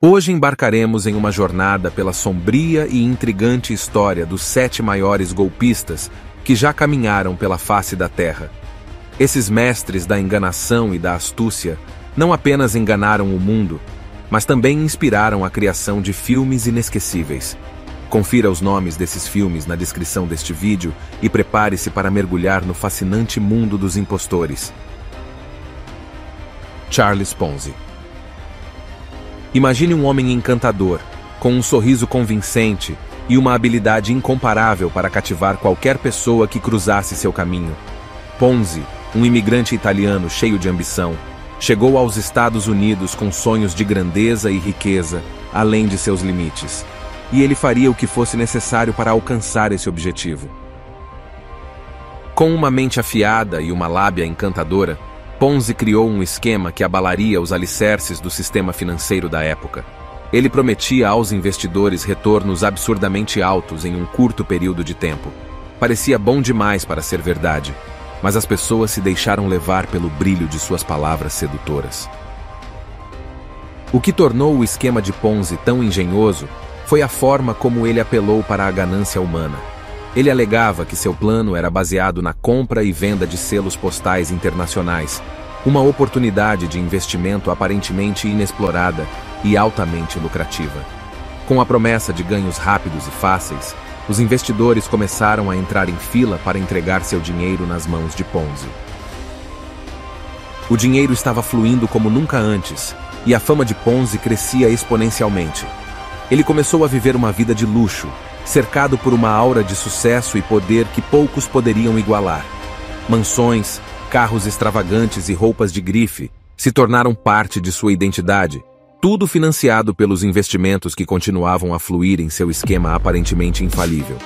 Hoje embarcaremos em uma jornada pela sombria e intrigante história dos 7 maiores golpistas que já caminharam pela face da Terra. Esses mestres da enganação e da astúcia não apenas enganaram o mundo, mas também inspiraram a criação de filmes inesquecíveis. Confira os nomes desses filmes na descrição deste vídeo e prepare-se para mergulhar no fascinante mundo dos impostores. Charles Ponzi. Imagine um homem encantador, com um sorriso convincente e uma habilidade incomparável para cativar qualquer pessoa que cruzasse seu caminho. Ponzi, um imigrante italiano cheio de ambição, chegou aos Estados Unidos com sonhos de grandeza e riqueza, além de seus limites. E ele faria o que fosse necessário para alcançar esse objetivo. Com uma mente afiada e uma lábia encantadora, Ponzi criou um esquema que abalaria os alicerces do sistema financeiro da época. Ele prometia aos investidores retornos absurdamente altos em um curto período de tempo. Parecia bom demais para ser verdade, mas as pessoas se deixaram levar pelo brilho de suas palavras sedutoras. O que tornou o esquema de Ponzi tão engenhoso foi a forma como ele apelou para a ganância humana. Ele alegava que seu plano era baseado na compra e venda de selos postais internacionais, uma oportunidade de investimento aparentemente inexplorada e altamente lucrativa. Com a promessa de ganhos rápidos e fáceis, os investidores começaram a entrar em fila para entregar seu dinheiro nas mãos de Ponzi. O dinheiro estava fluindo como nunca antes, e a fama de Ponzi crescia exponencialmente. Ele começou a viver uma vida de luxo, cercado por uma aura de sucesso e poder que poucos poderiam igualar. Mansões, carros extravagantes e roupas de grife se tornaram parte de sua identidade, tudo financiado pelos investimentos que continuavam a fluir em seu esquema aparentemente infalível.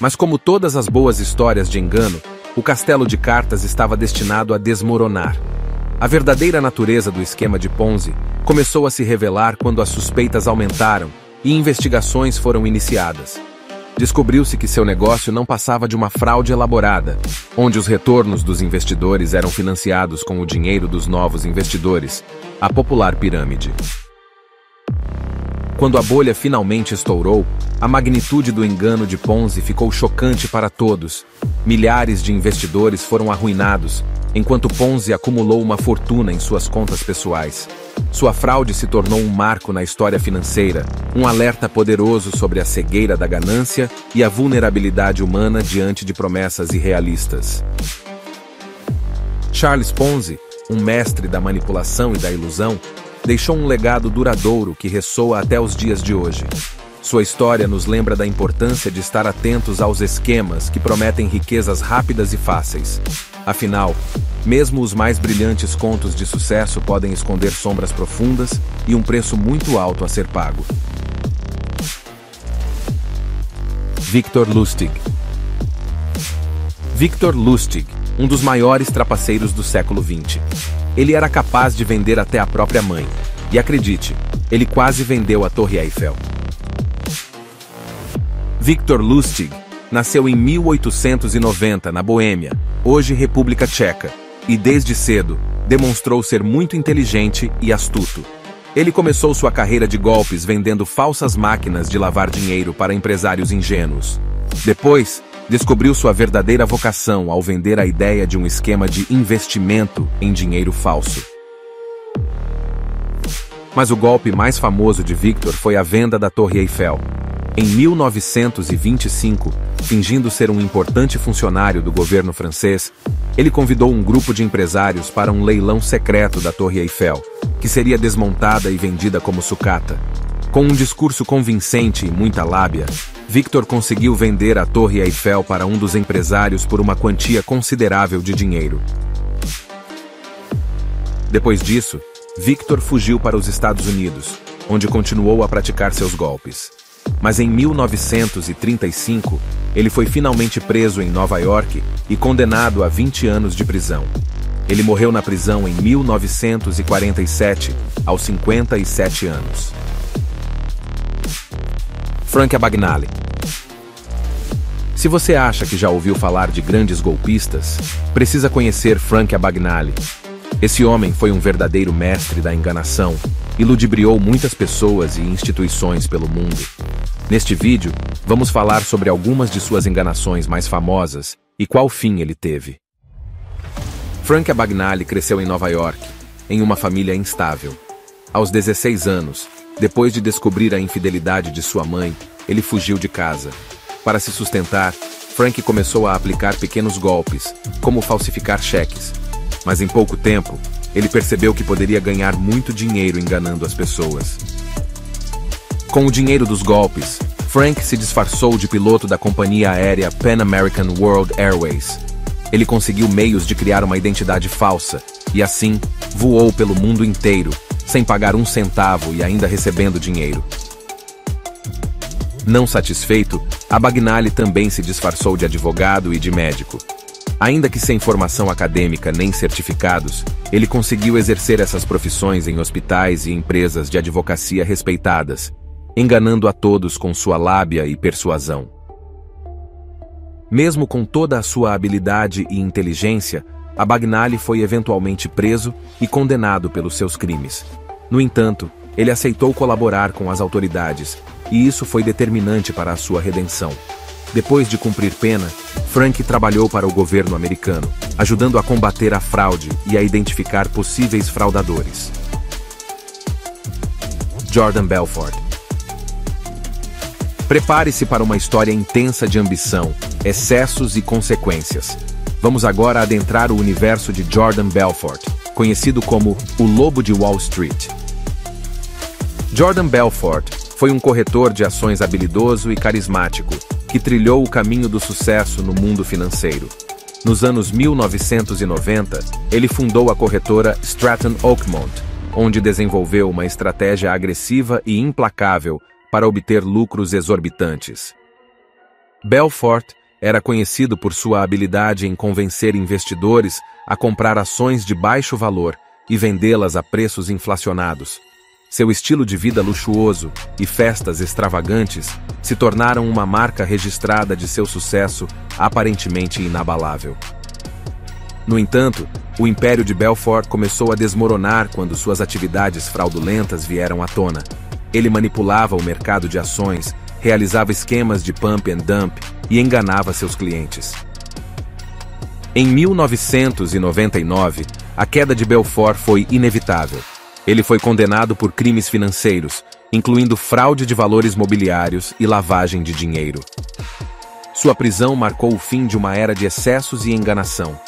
Mas como todas as boas histórias de engano, o castelo de cartas estava destinado a desmoronar. A verdadeira natureza do esquema de Ponzi começou a se revelar quando as suspeitas aumentaram e investigações foram iniciadas. Descobriu-se que seu negócio não passava de uma fraude elaborada, onde os retornos dos investidores eram financiados com o dinheiro dos novos investidores, a popular pirâmide. Quando a bolha finalmente estourou, a magnitude do engano de Ponzi ficou chocante para todos. Milhares de investidores foram arruinados, enquanto Ponzi acumulou uma fortuna em suas contas pessoais. Sua fraude se tornou um marco na história financeira, um alerta poderoso sobre a cegueira da ganância e a vulnerabilidade humana diante de promessas irrealistas. Charles Ponzi, um mestre da manipulação e da ilusão, deixou um legado duradouro que ressoa até os dias de hoje. Sua história nos lembra da importância de estar atentos aos esquemas que prometem riquezas rápidas e fáceis. Afinal, mesmo os mais brilhantes contos de sucesso podem esconder sombras profundas e um preço muito alto a ser pago. Victor Lustig. Victor Lustig, um dos maiores trapaceiros do século XX. Ele era capaz de vender até a própria mãe. E acredite, ele quase vendeu a Torre Eiffel. Victor Lustig nasceu em 1890 na Boêmia, hoje República Tcheca, e desde cedo demonstrou ser muito inteligente e astuto. Ele começou sua carreira de golpes vendendo falsas máquinas de lavar dinheiro para empresários ingênuos. Depois, descobriu sua verdadeira vocação ao vender a ideia de um esquema de investimento em dinheiro falso. Mas o golpe mais famoso de Victor foi a venda da Torre Eiffel. Em 1925, fingindo ser um importante funcionário do governo francês, ele convidou um grupo de empresários para um leilão secreto da Torre Eiffel, que seria desmontada e vendida como sucata. Com um discurso convincente e muita lábia, Victor conseguiu vender a Torre Eiffel para um dos empresários por uma quantia considerável de dinheiro. Depois disso, Victor fugiu para os Estados Unidos, onde continuou a praticar seus golpes. Mas em 1935, ele foi finalmente preso em Nova York e condenado a 20 anos de prisão. Ele morreu na prisão em 1947, aos 57 anos. Frank Abagnale. Se você acha que já ouviu falar de grandes golpistas, precisa conhecer Frank Abagnale. Esse homem foi um verdadeiro mestre da enganação, e ludibriou muitas pessoas e instituições pelo mundo. Neste vídeo, vamos falar sobre algumas de suas enganações mais famosas e qual fim ele teve. Frank Abagnale cresceu em Nova York, em uma família instável. Aos 16 anos, depois de descobrir a infidelidade de sua mãe, ele fugiu de casa. Para se sustentar, Frank começou a aplicar pequenos golpes, como falsificar cheques. Mas em pouco tempo, ele percebeu que poderia ganhar muito dinheiro enganando as pessoas. Com o dinheiro dos golpes, Frank se disfarçou de piloto da companhia aérea Pan American World Airways. Ele conseguiu meios de criar uma identidade falsa e, assim, voou pelo mundo inteiro, sem pagar um centavo e ainda recebendo dinheiro. Não satisfeito, Abagnale também se disfarçou de advogado e de médico. Ainda que sem formação acadêmica nem certificados, ele conseguiu exercer essas profissões em hospitais e empresas de advocacia respeitadas, enganando a todos com sua lábia e persuasão. Mesmo com toda a sua habilidade e inteligência, Abagnale foi eventualmente preso e condenado pelos seus crimes. No entanto, ele aceitou colaborar com as autoridades, e isso foi determinante para a sua redenção. Depois de cumprir pena, Frank trabalhou para o governo americano, ajudando a combater a fraude e a identificar possíveis fraudadores. Jordan Belfort. Prepare-se para uma história intensa de ambição, excessos e consequências. Vamos agora adentrar o universo de Jordan Belfort, conhecido como o Lobo de Wall Street. Jordan Belfort foi um corretor de ações habilidoso e carismático, que trilhou o caminho do sucesso no mundo financeiro. Nos anos 1990, ele fundou a corretora Stratton Oakmont, onde desenvolveu uma estratégia agressiva e implacável para obter lucros exorbitantes. Belfort era conhecido por sua habilidade em convencer investidores a comprar ações de baixo valor e vendê-las a preços inflacionados. Seu estilo de vida luxuoso e festas extravagantes se tornaram uma marca registrada de seu sucesso aparentemente inabalável. No entanto, o império de Belfort começou a desmoronar quando suas atividades fraudulentas vieram à tona. Ele manipulava o mercado de ações, realizava esquemas de pump and dump e enganava seus clientes. Em 1999, a queda de Belfort foi inevitável. Ele foi condenado por crimes financeiros, incluindo fraude de valores mobiliários e lavagem de dinheiro. Sua prisão marcou o fim de uma era de excessos e enganação.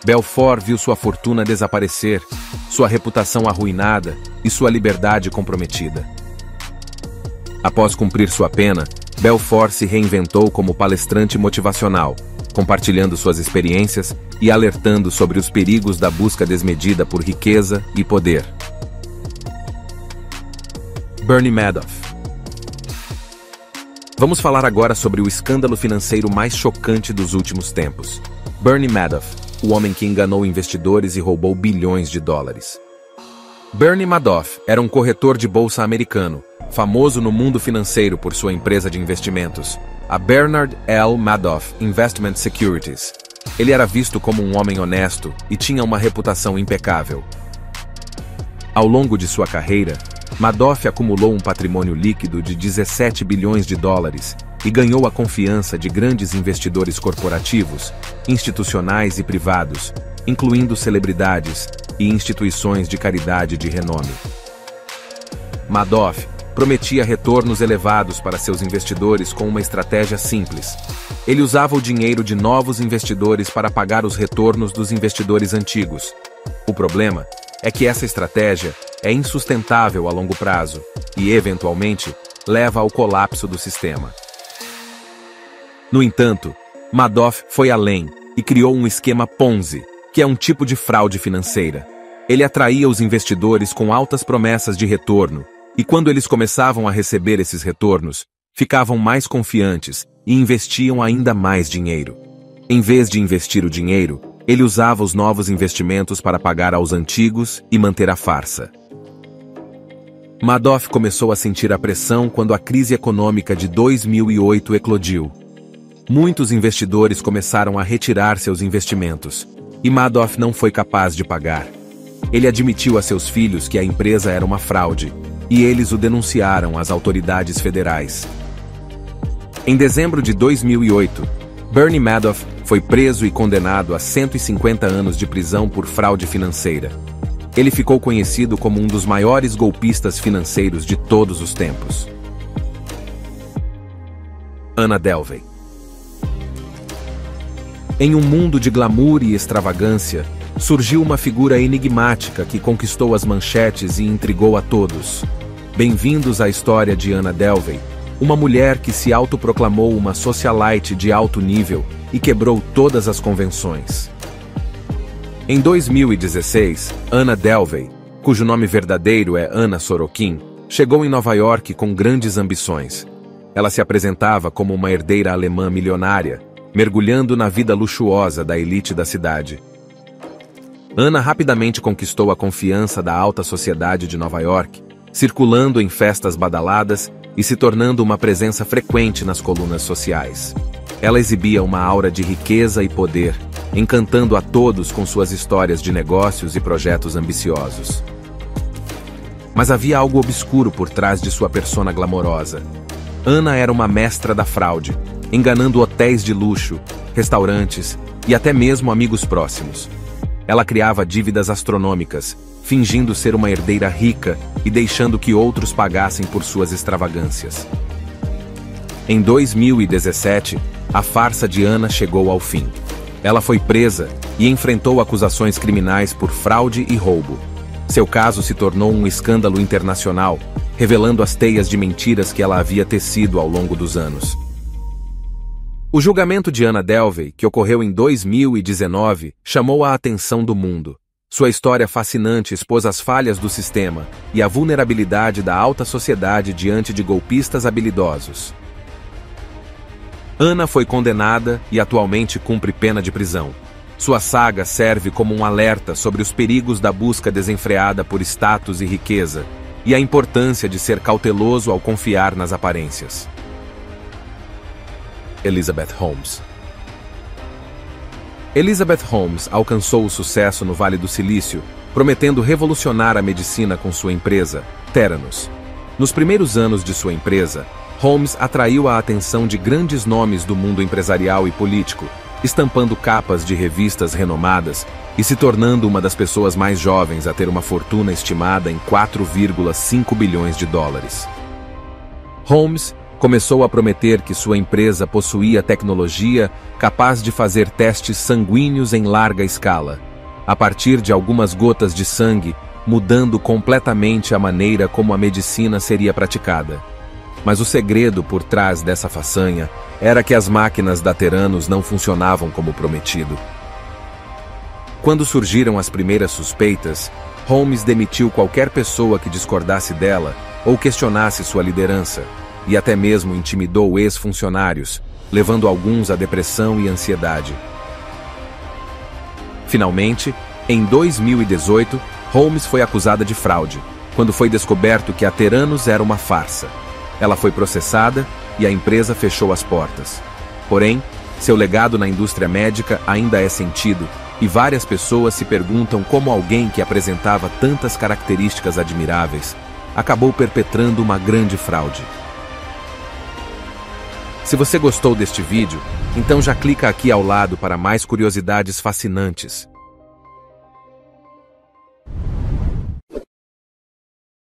Belfort viu sua fortuna desaparecer, sua reputação arruinada e sua liberdade comprometida. Após cumprir sua pena, Belfort se reinventou como palestrante motivacional, compartilhando suas experiências e alertando sobre os perigos da busca desmedida por riqueza e poder. Bernie Madoff. Vamos falar agora sobre o escândalo financeiro mais chocante dos últimos tempos. Bernie Madoff, o homem que enganou investidores e roubou bilhões de dólares. Bernie Madoff era um corretor de bolsa americano, famoso no mundo financeiro por sua empresa de investimentos, a Bernard L. Madoff Investment Securities. Ele era visto como um homem honesto e tinha uma reputação impecável. Ao longo de sua carreira, Madoff acumulou um patrimônio líquido de 17 bilhões de dólares e ganhou a confiança de grandes investidores corporativos, institucionais e privados, incluindo celebridades e instituições de caridade de renome. Madoff prometia retornos elevados para seus investidores com uma estratégia simples. Ele usava o dinheiro de novos investidores para pagar os retornos dos investidores antigos. O problema é que essa estratégia é insustentável a longo prazo e, eventualmente, leva ao colapso do sistema. No entanto, Madoff foi além e criou um esquema Ponzi, que é um tipo de fraude financeira. Ele atraía os investidores com altas promessas de retorno, e quando eles começavam a receber esses retornos, ficavam mais confiantes e investiam ainda mais dinheiro. Em vez de investir o dinheiro, ele usava os novos investimentos para pagar aos antigos e manter a farsa. Madoff começou a sentir a pressão quando a crise econômica de 2008 eclodiu. Muitos investidores começaram a retirar seus investimentos, e Madoff não foi capaz de pagar. Ele admitiu a seus filhos que a empresa era uma fraude, e eles o denunciaram às autoridades federais. Em dezembro de 2008, Bernie Madoff foi preso e condenado a 150 anos de prisão por fraude financeira. Ele ficou conhecido como um dos maiores golpistas financeiros de todos os tempos. Anna Delvey. Em um mundo de glamour e extravagância, surgiu uma figura enigmática que conquistou as manchetes e intrigou a todos. Bem-vindos à história de Anna Delvey, uma mulher que se autoproclamou uma socialite de alto nível e quebrou todas as convenções. Em 2016, Anna Delvey, cujo nome verdadeiro é Anna Sorokin, chegou em Nova York com grandes ambições. Ela se apresentava como uma herdeira alemã milionária, mergulhando na vida luxuosa da elite da cidade. Anna rapidamente conquistou a confiança da alta sociedade de Nova York, circulando em festas badaladas e se tornando uma presença frequente nas colunas sociais. Ela exibia uma aura de riqueza e poder, encantando a todos com suas histórias de negócios e projetos ambiciosos. Mas havia algo obscuro por trás de sua persona glamourosa. Anna era uma mestra da fraude, enganando hotéis de luxo, restaurantes e até mesmo amigos próximos. Ela criava dívidas astronômicas, fingindo ser uma herdeira rica e deixando que outros pagassem por suas extravagâncias. Em 2017, a farsa de Anna chegou ao fim. Ela foi presa e enfrentou acusações criminais por fraude e roubo. Seu caso se tornou um escândalo internacional, revelando as teias de mentiras que ela havia tecido ao longo dos anos. O julgamento de Anna Delvey, que ocorreu em 2019, chamou a atenção do mundo. Sua história fascinante expôs as falhas do sistema e a vulnerabilidade da alta sociedade diante de golpistas habilidosos. Anna foi condenada e atualmente cumpre pena de prisão. Sua saga serve como um alerta sobre os perigos da busca desenfreada por status e riqueza, e a importância de ser cauteloso ao confiar nas aparências. Elizabeth Holmes. Elizabeth Holmes alcançou o sucesso no Vale do Silício, prometendo revolucionar a medicina com sua empresa, Theranos. Nos primeiros anos de sua empresa, Holmes atraiu a atenção de grandes nomes do mundo empresarial e político, estampando capas de revistas renomadas e se tornando uma das pessoas mais jovens a ter uma fortuna estimada em 4,5 bilhões de dólares. Holmes começou a prometer que sua empresa possuía tecnologia capaz de fazer testes sanguíneos em larga escala, a partir de algumas gotas de sangue, mudando completamente a maneira como a medicina seria praticada. Mas o segredo por trás dessa façanha era que as máquinas da Theranos não funcionavam como prometido. Quando surgiram as primeiras suspeitas, Holmes demitiu qualquer pessoa que discordasse dela ou questionasse sua liderança, e até mesmo intimidou ex-funcionários, levando alguns à depressão e ansiedade. Finalmente, em 2018, Holmes foi acusada de fraude, quando foi descoberto que a Theranos era uma farsa. Ela foi processada e a empresa fechou as portas. Porém, seu legado na indústria médica ainda é sentido, e várias pessoas se perguntam como alguém que apresentava tantas características admiráveis acabou perpetrando uma grande fraude. Se você gostou deste vídeo, então já clica aqui ao lado para mais curiosidades fascinantes.